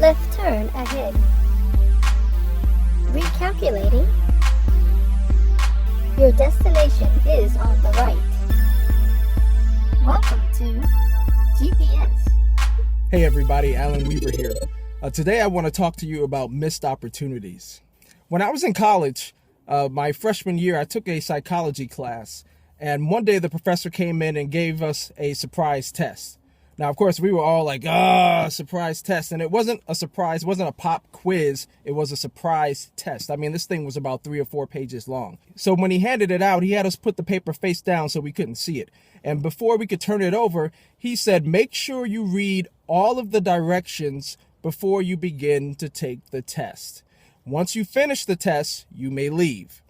Left turn ahead. Recalculating. Your destination is on the right. Welcome to G.P.S. Hey everybody, Alan Weaver here. Today I want to talk to you about missed opportunities. When I was in college, my freshman year, I took a psychology class, and one day the professor came in and gave us a surprise test. Now, of course, we were all like, surprise test. And it wasn't a surprise. It wasn't a pop quiz. It was a surprise test. I mean, this thing was about 3 or 4 pages long. So when he handed it out, he had us put the paper face down so we couldn't see it. And before we could turn it over, he said, make sure you read all of the directions before you begin to take the test. Once you finish the test, you may leave.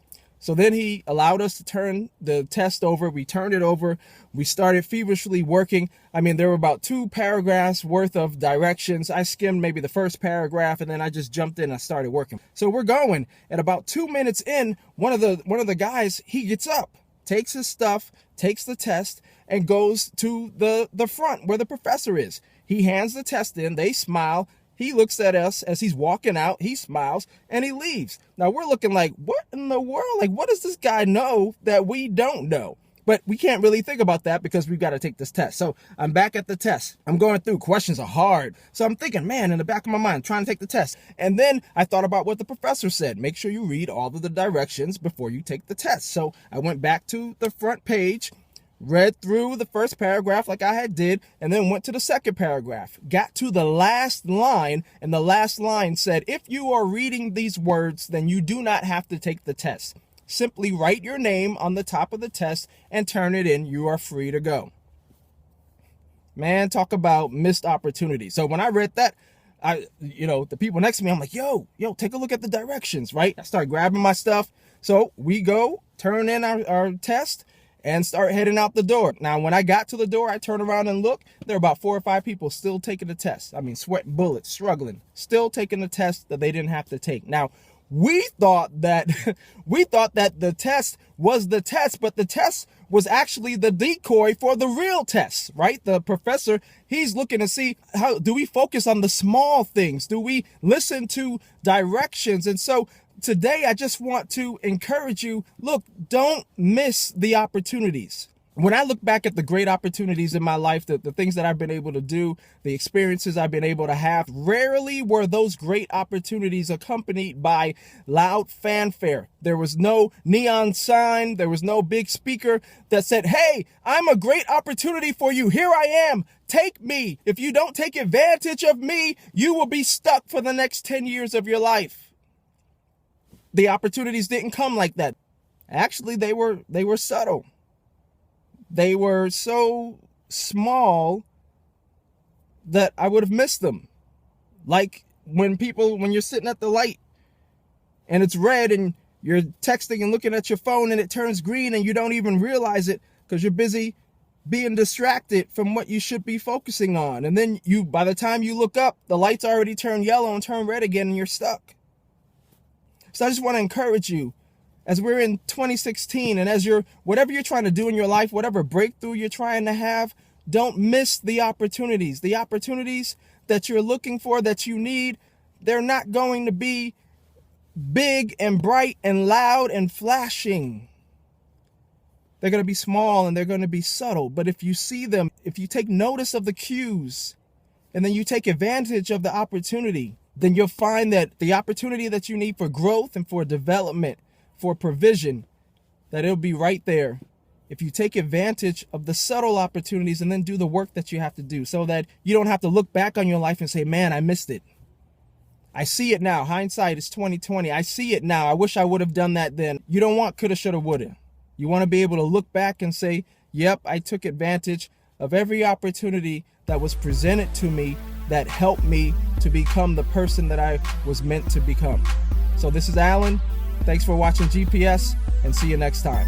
So then he allowed us to turn the test over. We turned it over. We started feverishly working. I mean, there were about 2 paragraphs worth of directions. I skimmed maybe the first paragraph, and then I just jumped in and started working. So we're going. At about 2 minutes in, one of the guys, he gets up, takes his stuff, takes the test, and goes to the front where the professor is. He hands the test in. They smile. He looks at us as he's walking out, he smiles, and he leaves. Now we're looking like, what in the world? Like, what does this guy know that we don't know? But we can't really think about that because we've got to take this test. So I'm back at the test. I'm going through, questions are hard. So I'm thinking, man, in the back of my mind, trying to take the test. And then I thought about what the professor said. Make sure you read all of the directions before you take the test. So I went back to the front page, read through the first paragraph like I had did, and then went to the second paragraph. Got to the last line, and the last line said, if you are reading these words, then you do not have to take the test. Simply write your name on the top of the test and turn it in. You are free to go. Man, talk about missed opportunity. So when I read that, the people next to me, I'm like, yo, take a look at the directions, right? I start grabbing my stuff. So we go, turn in our test, and start heading out the door. Now, when I got to the door, I turned around and looked. There were about 4 or 5 people still taking the test. I mean, sweating bullets, struggling, still taking the test that they didn't have to take. Now, we thought that the test was the test, but the test was actually the decoy for the real test, right? The professor, he's looking to see, how do we focus on the small things? Do we listen to directions? And so today, I just want to encourage you, look, don't miss the opportunities. When I look back at the great opportunities in my life, the things that I've been able to do, the experiences I've been able to have, rarely were those great opportunities accompanied by loud fanfare. There was no neon sign. There was no big speaker that said, hey, I'm a great opportunity for you. Here I am. Take me. If you don't take advantage of me, you will be stuck for the next 10 years of your life. The opportunities didn't come like that. Actually, they were subtle. They were so small that I would have missed them. Like when you're sitting at the light and it's red and you're texting and looking at your phone and it turns green and you don't even realize it because you're busy being distracted from what you should be focusing on. And then by the time you look up, the light's already turned yellow and turned red again and you're stuck. So I just want to encourage you, as we're in 2016 and whatever you're trying to do in your life, whatever breakthrough you're trying to have, don't miss the opportunities. The opportunities that you're looking for, that you need, they're not going to be big and bright and loud and flashing. They're going to be small and they're going to be subtle. But if you see them, if you take notice of the cues and then you take advantage of the opportunity, then you'll find that the opportunity that you need for growth and for development, for provision, that it'll be right there if you take advantage of the subtle opportunities and then do the work that you have to do so that you don't have to look back on your life and say, man, I missed it. I see it now. Hindsight is 20/20. I see it now. I wish I would have done that then. You don't want coulda, shoulda, woulda. You want to be able to look back and say, yep, I took advantage of every opportunity that was presented to me that helped me to become the person that I was meant to become. So this is Alan. Thanks for watching G.P.S. and see you next time.